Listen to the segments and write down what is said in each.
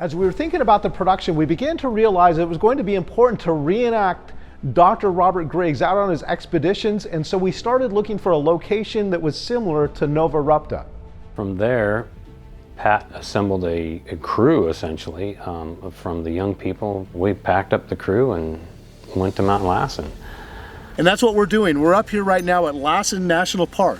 As we were thinking about the production, we began to realize it was going to be important to reenact Dr. Robert Griggs out on his expeditions, and so we started looking for a location that was similar to Novarupta. From there, Pat assembled a crew, essentially, from the young people. We packed up the crew and went to Mount Lassen. And that's what we're doing. We're up here right now at Lassen National Park.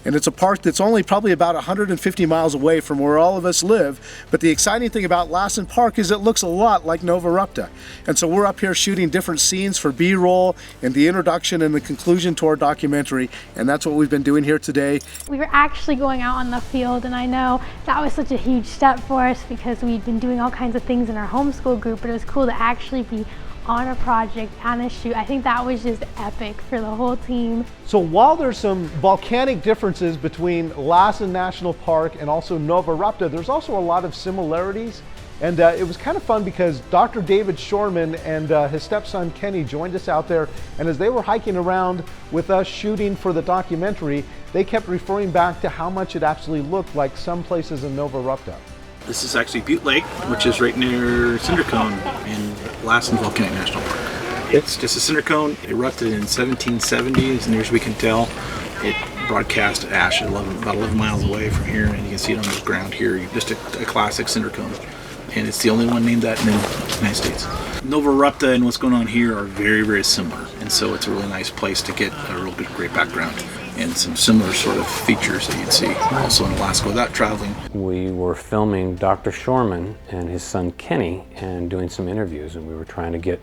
And it's a park that's only probably about 150 miles away from where all of us live. But the exciting thing about Lassen Park is it looks a lot like Novarupta. And so we're up here shooting different scenes for B-roll and the introduction and the conclusion to our documentary. And that's what we've been doing here today. We were actually going out on the field, and I know that was such a huge step for us because we'd been doing all kinds of things in our homeschool group, but it was cool to actually be on a project, on a shoot. I think that was just epic for the whole team. So while there's some volcanic differences between Lassen National Park and also Novarupta, there's also a lot of similarities. And it was kind of fun because Dr. David Shormann and his stepson Kenny joined us out there, and as they were hiking around with us shooting for the documentary, they kept referring back to how much it actually looked like some places in Novarupta. This is actually Butte Lake, which is right near Cinder Cone in Lassen Volcanic National Park. It's just a cinder cone. It erupted in 1770, as near as we can tell. It broadcast ash about 11 miles away from here, and you can see it on the ground here. Just a classic cinder cone. And it's the only one named that in the United States. Novarupta and what's going on here are very, very similar. And so it's a really nice place to get a real great background and some similar sort of features that you'd see also in Alaska without traveling. We were filming Dr. Shormann and his son Kenny and doing some interviews, and we were trying to get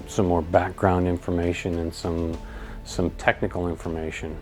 some more background information and some technical information.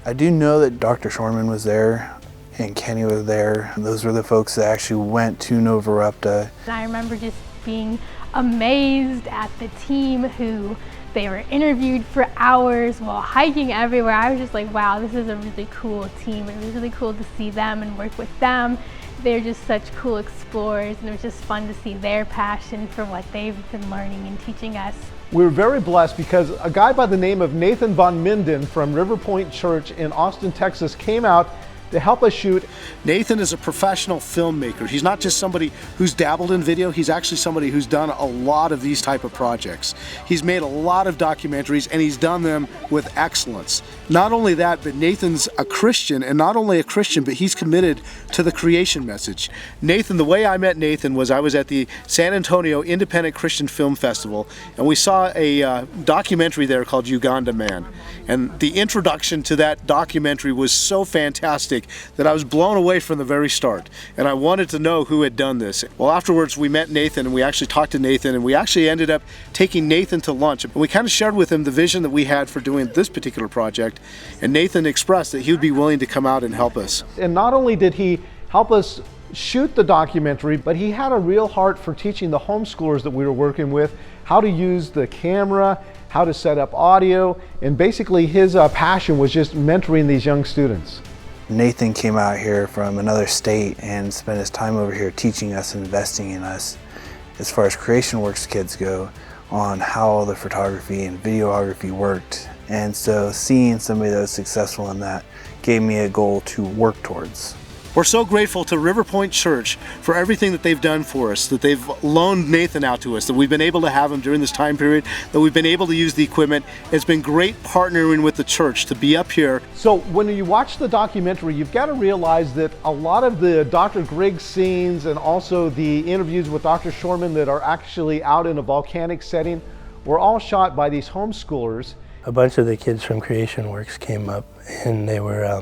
I do know that Dr. Shormann was there and Kenny was there. Those were the folks that actually went to Novarupta. I remember just being amazed at the team who they were interviewed for hours while hiking everywhere. I was just like, wow, this is a really cool team. It was really cool to see them and work with them. They're just such cool explorers, and it was just fun to see their passion for what they've been learning and teaching us. We were very blessed because a guy by the name of Nathan von Minden from River Point Church in Austin, Texas came out to help us shoot. Nathan is a professional filmmaker. He's not just somebody who's dabbled in video, he's actually somebody who's done a lot of these type of projects. He's made a lot of documentaries, and he's done them with excellence. Not only that, but Nathan's a Christian, and not only a Christian, but he's committed to the creation message. Nathan, the way I met Nathan was I was at the San Antonio Independent Christian Film Festival, and we saw a documentary there called Uganda Man. And the introduction to that documentary was so fantastic that I was blown away from the very start, and I wanted to know who had done this. Well, afterwards we met Nathan, and we actually talked to Nathan, and we actually ended up taking Nathan to lunch, and we kind of shared with him the vision that we had for doing this particular project, and Nathan expressed that he would be willing to come out and help us. And not only did he help us shoot the documentary, but he had a real heart for teaching the homeschoolers that we were working with how to use the camera, how to set up audio, and basically his passion was just mentoring these young students. Nathan came out here from another state and spent his time over here teaching us and investing in us as far as Creation Works kids go on how the photography and videography worked. And so seeing somebody that was successful in that gave me a goal to work towards. We're so grateful to River Point Church for everything that they've done for us, that they've loaned Nathan out to us, that we've been able to have him during this time period, that we've been able to use the equipment. It's been great partnering with the church to be up here. So when you watch the documentary, you've got to realize that a lot of the Dr. Griggs scenes and also the interviews with Dr. Shormann that are actually out in a volcanic setting were all shot by these homeschoolers. A bunch of the kids from Creation Works came up, and they were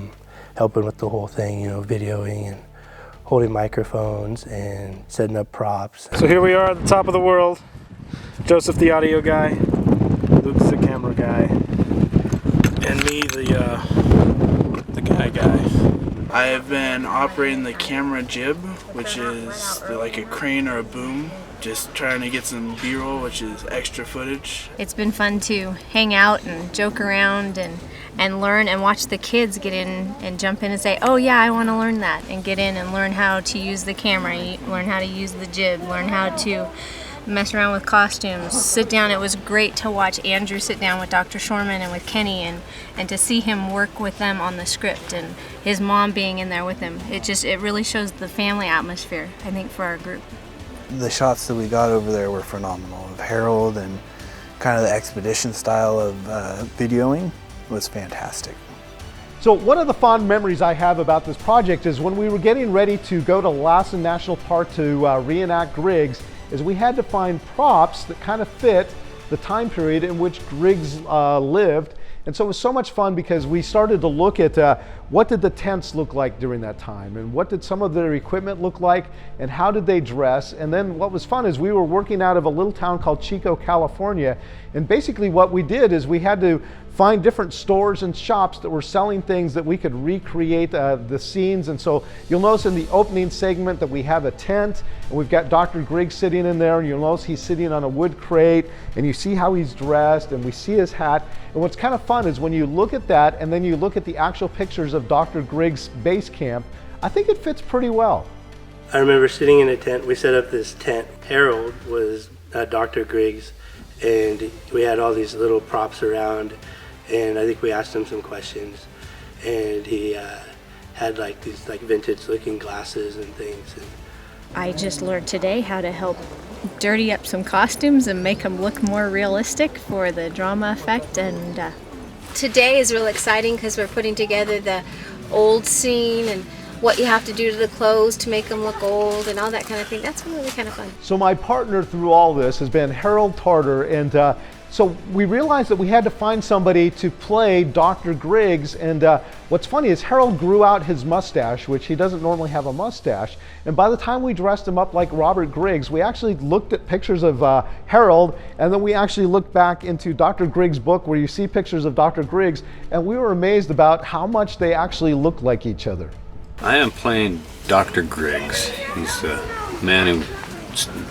helping with the whole thing, you know, videoing and holding microphones and setting up props. So here we are at the top of the world. Joseph, the audio guy, Luke's the camera guy, and me, the guy. I have been operating the camera jib, which is like a crane or a boom, just trying to get some B-roll, which is extra footage. It's been fun to hang out and joke around and learn and watch the kids get in and jump in and say, oh yeah, I want to learn that, and get in and learn how to use the camera, learn how to use the jib, learn how to mess around with costumes, sit down. It was great to watch Andrew sit down with Dr. Shormann and with Kenny and to see him work with them on the script and his mom being in there with him. It really shows the family atmosphere, I think, for our group. The shots that we got over there were phenomenal. Of Harold and kind of the expedition style of videoing was fantastic. So one of the fond memories I have about this project is when we were getting ready to go to Lassen National Park to reenact Griggs, is we had to find props that kind of fit the time period in which Griggs lived. And so it was so much fun because we started to look at what did the tents look like during that time, and what did some of their equipment look like, and how did they dress. And then what was fun is we were working out of a little town called Chico, California, and basically what we did is we had to find different stores and shops that were selling things that we could recreate the scenes. And so you'll notice in the opening segment that we have a tent, and we've got Dr. Griggs sitting in there, and you'll notice he's sitting on a wood crate, and you see how he's dressed, and we see his hat. And what's kind of fun is when you look at that, and then you look at the actual pictures of Dr. Griggs' base camp, I think it fits pretty well. I remember sitting in a tent. We set up this tent. Harold was Dr. Griggs, and we had all these little props around, and I think we asked him some questions, and he had like these like vintage looking glasses and things. And I just learned today how to help dirty up some costumes and make them look more realistic for the drama effect. And today is real exciting because we're putting together the old scene and what you have to do to the clothes to make them look old and all that kind of thing. That's really kind of fun. So my partner through all this has been Harold Tarter, and so we realized that we had to find somebody to play Dr. Griggs. And what's funny is Harold grew out his mustache, which he doesn't normally have a mustache. And by the time we dressed him up like Robert Griggs, we actually looked at pictures of Harold, and then we actually looked back into Dr. Griggs' book where you see pictures of Dr. Griggs, and we were amazed about how much they actually look like each other. I am playing Dr. Griggs. He's the man who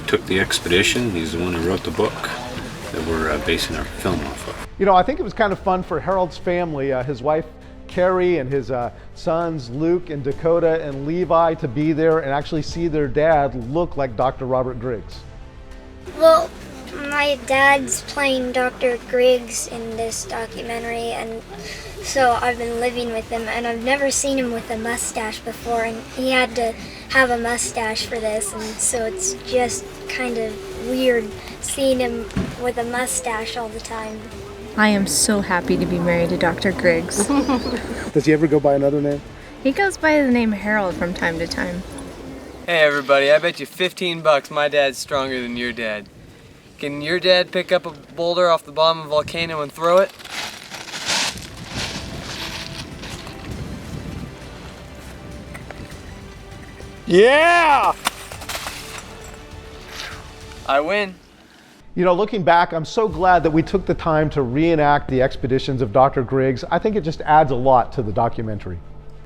took the expedition. He's the one who wrote the book that we're basing our film off of. You know, I think it was kind of fun for Harold's family, his wife Carrie and his sons Luke and Dakota and Levi, to be there and actually see their dad look like Dr. Robert Griggs. Well, my dad's playing Dr. Griggs in this documentary, and so I've been living with him, and I've never seen him with a mustache before, and he had to have a mustache for this, and so it's just kind of weird seeing him with a mustache all the time. I am so happy to be married to Dr. Griggs. Does he ever go by another name? He goes by the name Harold from time to time. Hey everybody, I bet you $15 my dad's stronger than your dad. Can your dad pick up a boulder off the bottom of a volcano and throw it? Yeah! I win. You know, looking back, I'm so glad that we took the time to reenact the expeditions of Dr. Griggs. I think it just adds a lot to the documentary.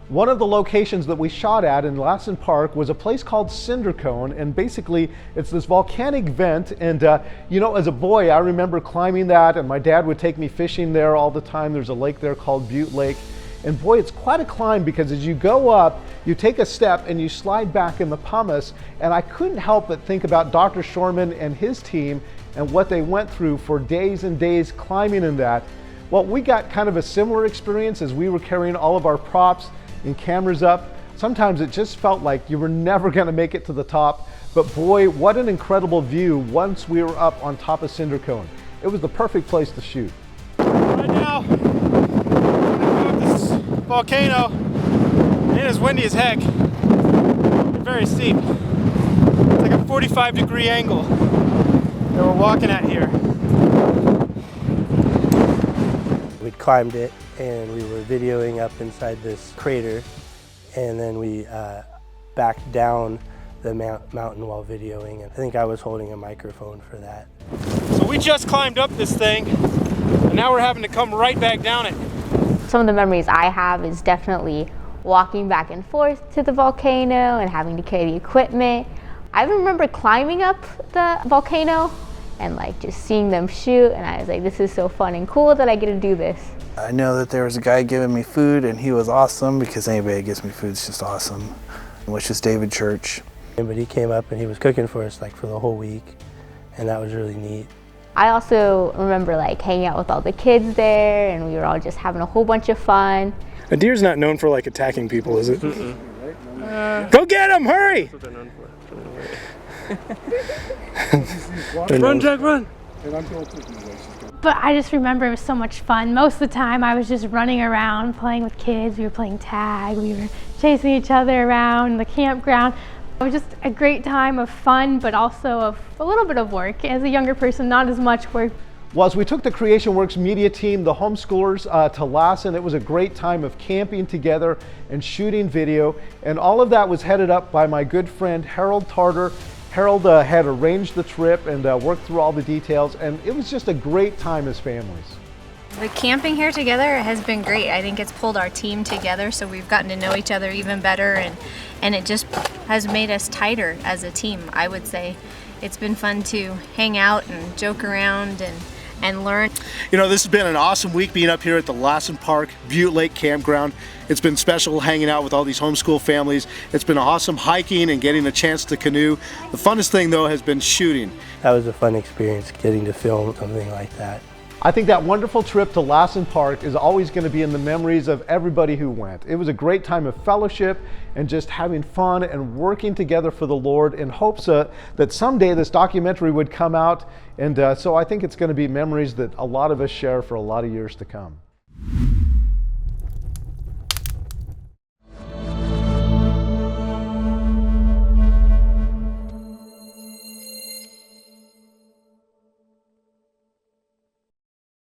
One of the locations that we shot at in Lassen Park was a place called Cinder Cone, and basically it's this volcanic vent. And you know, as a boy, I remember climbing that, and my dad would take me fishing there all the time. There's a lake there called Butte Lake. And boy, it's quite a climb, because as you go up, you take a step and you slide back in the pumice. And I couldn't help but think about Dr. Shormann and his team and what they went through for days and days climbing in that. Well, we got kind of a similar experience as we were carrying all of our props and cameras up. Sometimes it just felt like you were never going to make it to the top. But boy, what an incredible view once we were up on top of Cinder Cone. It was the perfect place to shoot. Right now, I'm up this volcano. It is windy as heck. Very steep. It's like a 45-degree angle that we're walking at here. We'd climbed it, and we were videoing up inside this crater, and then we backed down the mountain while videoing, and I think I was holding a microphone for that. So we just climbed up this thing, and now we're having to come right back down it. Some of the memories I have is definitely walking back and forth to the volcano and having to carry the equipment. I remember climbing up the volcano and like just seeing them shoot, and I was like, this is so fun and cool that I get to do this. I know that there was a guy giving me food, and he was awesome, because anybody that gives me food is just awesome, which is David Church. But he came up and he was cooking for us like for the whole week, and that was really neat. I also remember like hanging out with all the kids there, and we were all just having a whole bunch of fun. A deer's not known for like attacking people, is it? Go get him, hurry! Run, Jack, run! But I just remember it was so much fun. Most of the time I was just running around playing with kids. We were playing tag, we were chasing each other around the campground. It was just a great time of fun, but also of a little bit of work. As a younger person, not as much work. Well, as we took the CreationWorks media team, the homeschoolers, to Lassen, it was a great time of camping together and shooting video. And all of that was headed up by my good friend Harold Tarter. Harold had arranged the trip and worked through all the details, and it was just a great time as families. The camping here together has been great. I think it's pulled our team together, so we've gotten to know each other even better, and it just has made us tighter as a team, I would say. It's been fun to hang out and joke around and learn. You know, this has been an awesome week being up here at the Lassen Park Butte Lake Campground. It's been special hanging out with all these homeschool families. It's been awesome hiking and getting a chance to canoe. The funnest thing though has been shooting. That was a fun experience, getting to film something like that. I think that wonderful trip to Lassen Park is always going to be in the memories of everybody who went. It was a great time of fellowship and just having fun and working together for the Lord in hopes that someday this documentary would come out. And so I think it's going to be memories that a lot of us share for a lot of years to come.